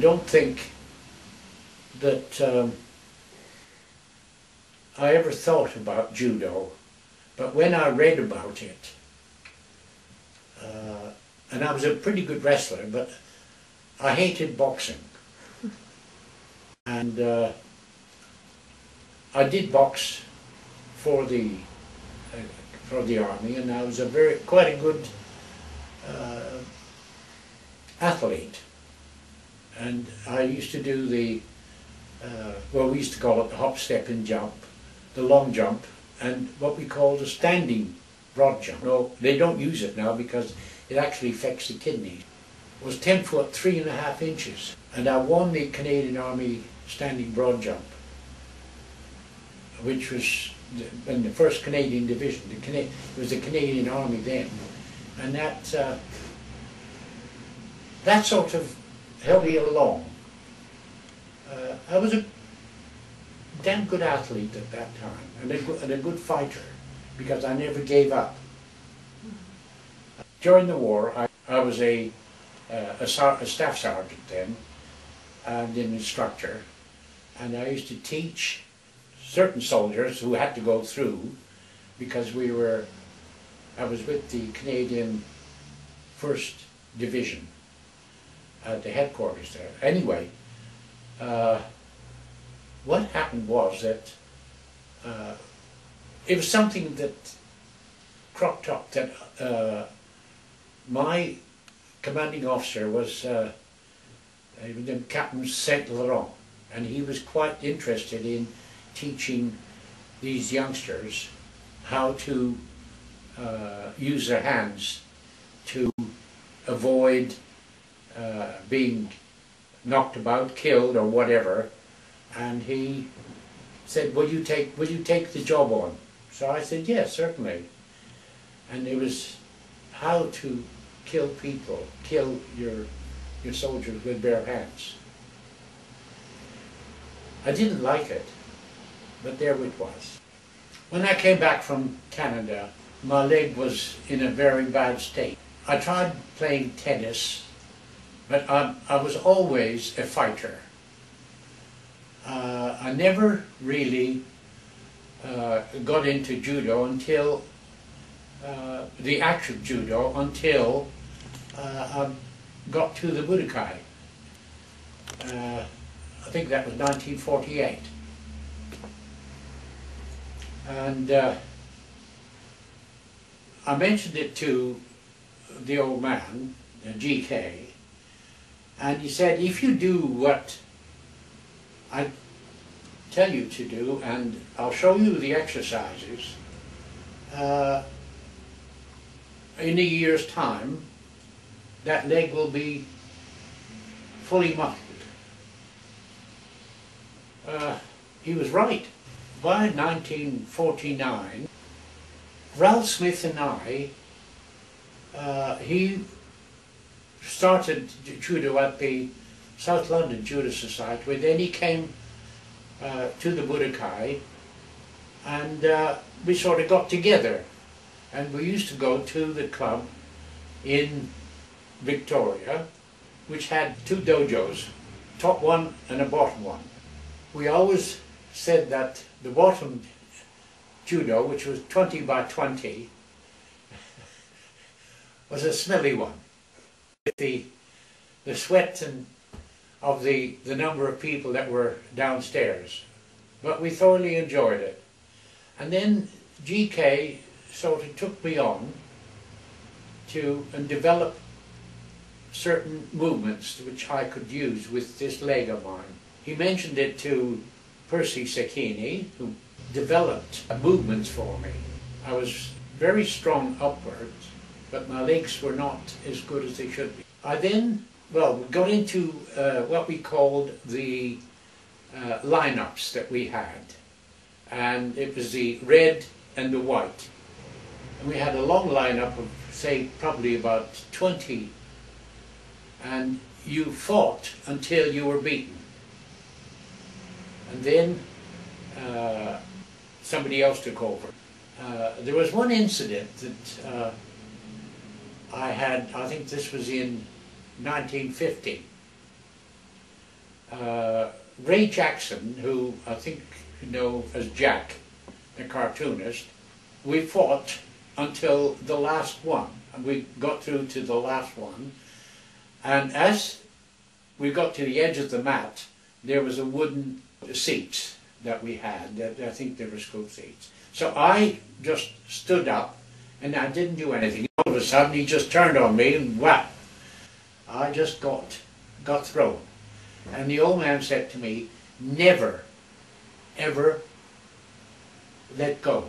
don't think that I ever thought about judo, but when I read about it, and I was a pretty good wrestler, but I hated boxing. And I did box for the army, and I was quite a good athlete. And I used to do the well, we used to call it the hop, step and jump, the long jump, and what we call the standing broad jump. No, they don't use it now because it actually affects the kidneys. It was 10 foot 3.5 inches, and I won the Canadian Army standing broad jump, which was in the 1st Canadian Division. It was the Canadian Army then, and that sort of held me along. I was a damn good athlete at that time, and a good fighter, because I never gave up. During the war, I was a staff sergeant then, and an instructor, and I used to teach certain soldiers who had to go through, because I was with the Canadian 1st Division at the headquarters there. Anyway, what happened was that it was something that cropped up, that my commanding officer was Captain Saint Laurent, and he was quite interested in teaching these youngsters how to use their hands to avoid being knocked about, killed or whatever. And he said, will you take the job on? So I said, yes, certainly. And it was how to kill people, kill your soldiers with bare hands. I didn't like it, but there it was. When I came back from Canada, my leg was in a very bad state. I tried playing tennis, but I was always a fighter. I never really got into judo until the actual judo, until I got to the Budokai. I think that was 1948. And I mentioned it to the old man, GK, and he said, if you do what I tell you to do, and I'll show you the exercises, in a year's time, that leg will be fully muscled. He was right. By 1949, Ralph Smith and he started judo at the South London Judo Society, where then he came to the Budokai, and we sort of got together, and we used to go to the club in Victoria, which had 2 dojos, top one and a bottom one. We always said that the bottom judo, which was 20 by 20, was a smelly one. The sweat and of the number of people that were downstairs, but we thoroughly enjoyed it. And then GK sort of took me on to develop certain movements which I could use with this leg of mine. He mentioned it to Percy Sekini, who developed movements for me. I was very strong upwards, but my legs were not as good as they should be. I then, well, we got into what we called the lineups that we had, and it was the red and the white. And we had a long lineup of, say, probably about 20, and you fought until you were beaten. And then somebody else took over. There was one incident that I had, I think this was in 1950, Ray Jackson, who I think you know as Jack, the cartoonist, we fought until the last one. And we got through to the last one, and as we got to the edge of the mat, there was a wooden seat that we had, that I think they were school seats. So I just stood up and I didn't do anything. All of a sudden he just turned on me and whap! I just got thrown. And the old man said to me, never, ever let go.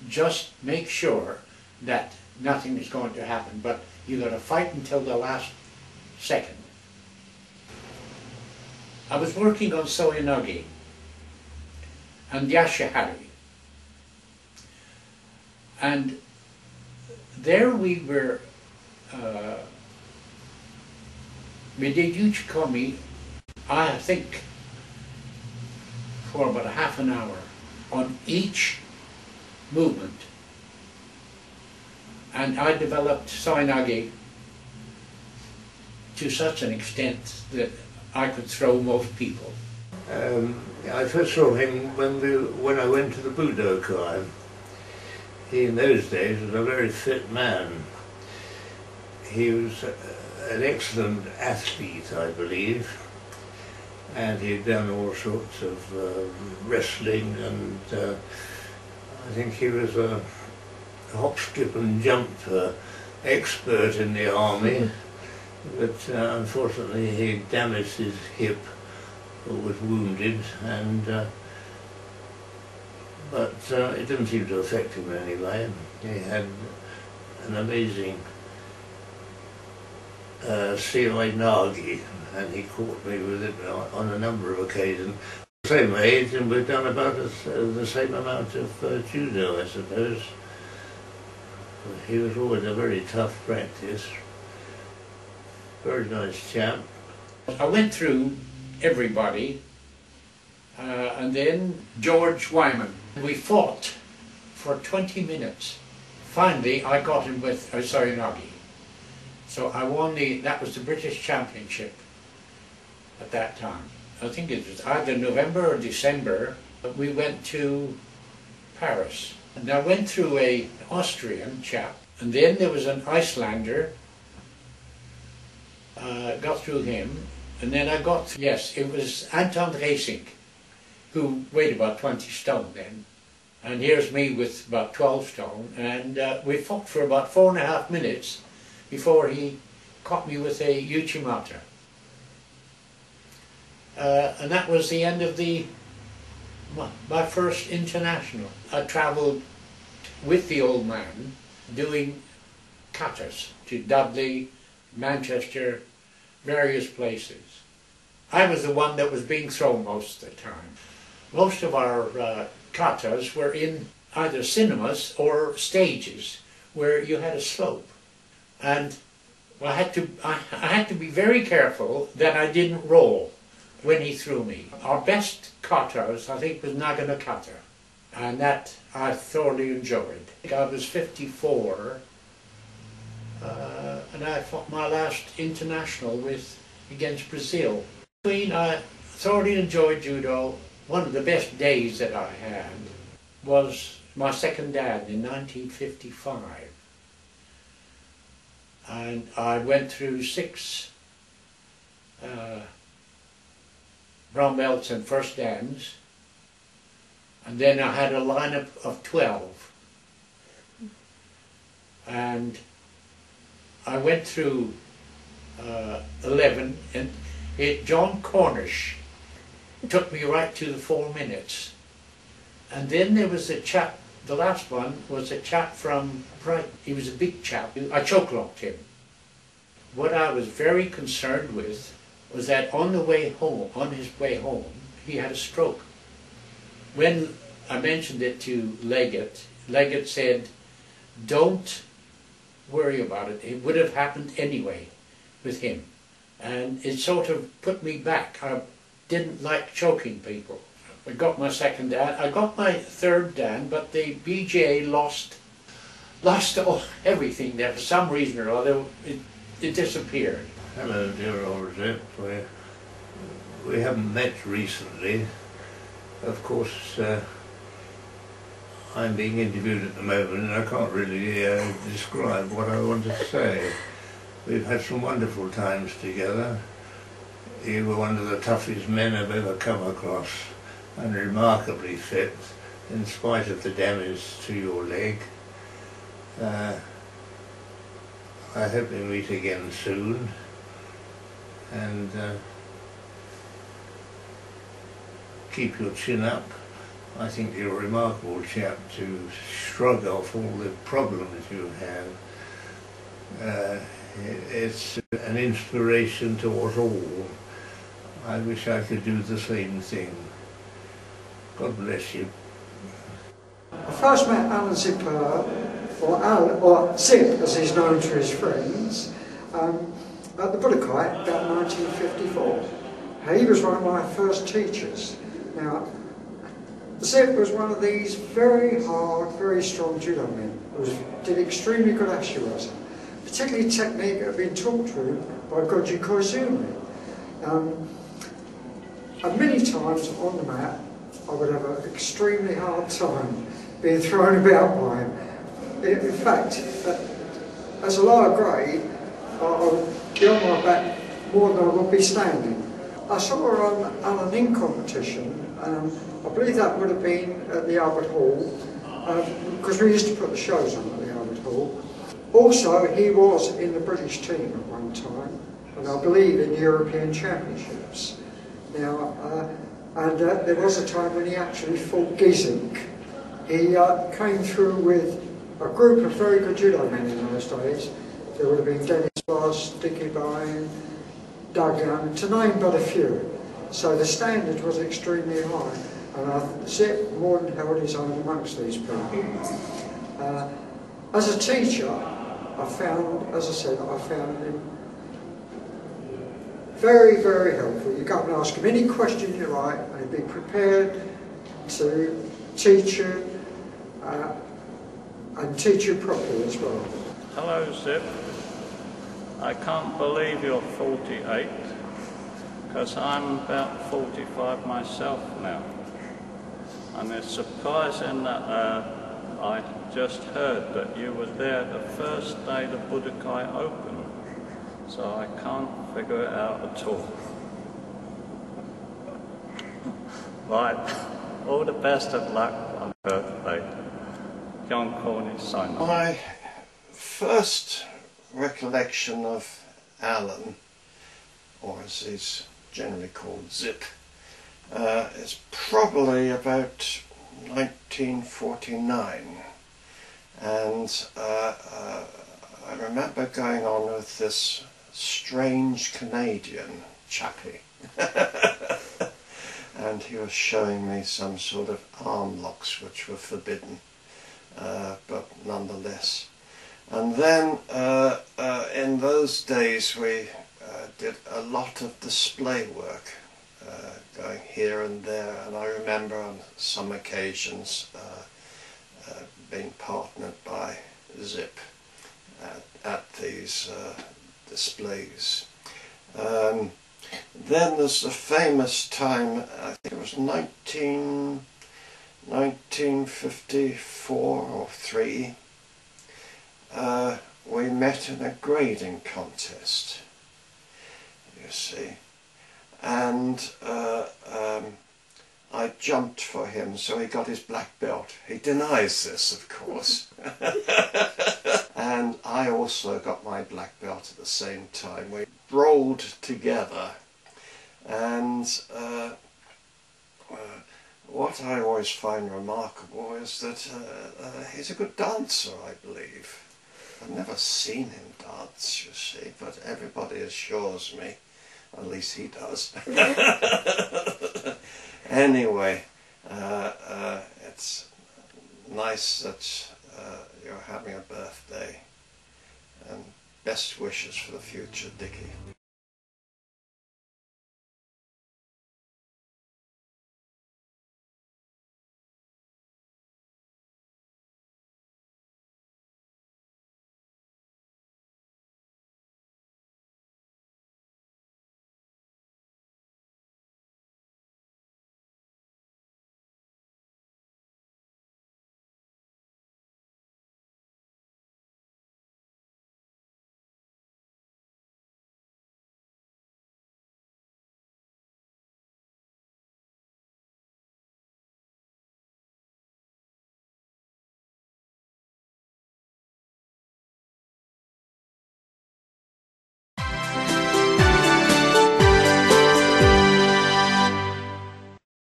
Just make sure that nothing is going to happen, but you got to fight until the last second. I was working on Soyanagi and Yashihari, and there we were, we did Uchikomi, I think, for about a half an hour on each movement. And I developed Soyanagi to such an extent that I could throw most people. I first saw him when I went to the Judoka. He, in those days, was a very fit man. He was an excellent athlete, I believe, and he'd done all sorts of wrestling, and I think he was a hop, skip and jump expert in the army, but unfortunately he damaged his hip, or was wounded, and but it didn't seem to affect him in any way. He had an amazing CI Nagi, and he caught me with it on a number of occasions. Same age, and we've done about the same amount of judo, I suppose. He was always a very tough practice. Very nice chap. I went through everybody, and then George Wyman. We fought for 20 minutes. Finally, I got him with Soyanagi. So I won that was the British Championship at that time. I think it was either November or December. We went to Paris. And I went through an Austrian chap, and then there was an Icelander, got through him, and then I got, yes, it was Anton Racing, who weighed about 20 stone then, and here's me with about 12 stone, and we fought for about 4.5 minutes before he caught me with a Uchimata. And that was the end of my first international. I travelled with the old man doing katas to Dudley, Manchester, various places. I was the one that was being thrown most of the time. Most of our katas were in either cinemas or stages where you had a slope. And I had to be very careful that I didn't roll when he threw me. Our best katas, I think, was Nagano kata, and that I thoroughly enjoyed. I was 54, and I fought my last international against Brazil. I thoroughly enjoyed judo. One of the best days that I had was my second dan in 1955. And I went through 6 brown belts and first dans, and then I had a lineup of 12. And I went through 11, and John Cornish took me right to the 4 minutes. And then there was a chap, the last one was a chap from Brighton. He was a big chap. I choke-locked him. What I was very concerned with was that on his way home, he had a stroke. When I mentioned it to Leggett, Leggett said, don't worry about it. It would have happened anyway with him. And it sort of put me back. I didn't like choking people. I got my second dan. I got my third dan, but the BJA lost everything there. For some reason or other, it disappeared. Hello, dear old Zip. we haven't met recently. Of course, I'm being interviewed at the moment and I can't really describe what I want to say. We've had some wonderful times together. You were one of the toughest men I've ever come across, and remarkably fit in spite of the damage to your leg. I hope we meet again soon, and keep your chin up. I think you're a remarkable chap to shrug off all the problems you have. It's an inspiration to us all. I wish I could do the same thing. God bless you. I first met Allan Zipeure, or Zip as he's known to his friends, at the Budokai about 1954. He was one of my first teachers. Now, Zip was one of these very hard, very strong judo men who did extremely good ashiwaza, particularly technique that had been taught to him by Gunji Koizumi. And many times on the mat, I would have an extremely hard time being thrown about by him. In fact, as a lower grade, I would be on my back more than I would be standing. I saw Allan in competition, I believe that would have been at the Albert Hall, because we used to put the shows on at the Albert Hall. Also, he was in the British team at one time, and I believe in European Championships. Now, there was a time when he actually fought Gizink. He came through with a group of very good judo men in those days. There would have been Dennis Voss, Dickie Byrne, Doug Young, to name but a few. So the standard was extremely high, and Zip more than held his own amongst these people. As a teacher, I found, as I said, I found him very, very helpful. You go and ask him any question you like, and he'd be prepared to teach you, and teach you properly as well. Hello, Zip. I can't believe you're 48, because I'm about 45 myself now. And it's surprising that I just heard that you were there the first day the Budokai opened. So I can't figure it out at all. Right, all the best of luck on birthday. John Corney, sign off. My first recollection of Allan, or as he's generally called, Zip, is probably about 1949, and I remember going on with this strange Canadian chappie and he was showing me some sort of arm locks which were forbidden, but nonetheless. And then in those days we did a lot of display work, going here and there, and I remember on some occasions being partnered by Zip at these displays. Then there's the famous time, I think it was 1954 or 3, we met in a grading contest, you see, and I jumped for him, so he got his black belt. He denies this, of course. And I also got my black belt at the same time. We rolled together, and what I always find remarkable is that he's a good dancer, I believe. I've never seen him dance, you see, but everybody assures me, at least he does. Anyway, it's nice that you're having a birthday, and best wishes for the future, Dickie.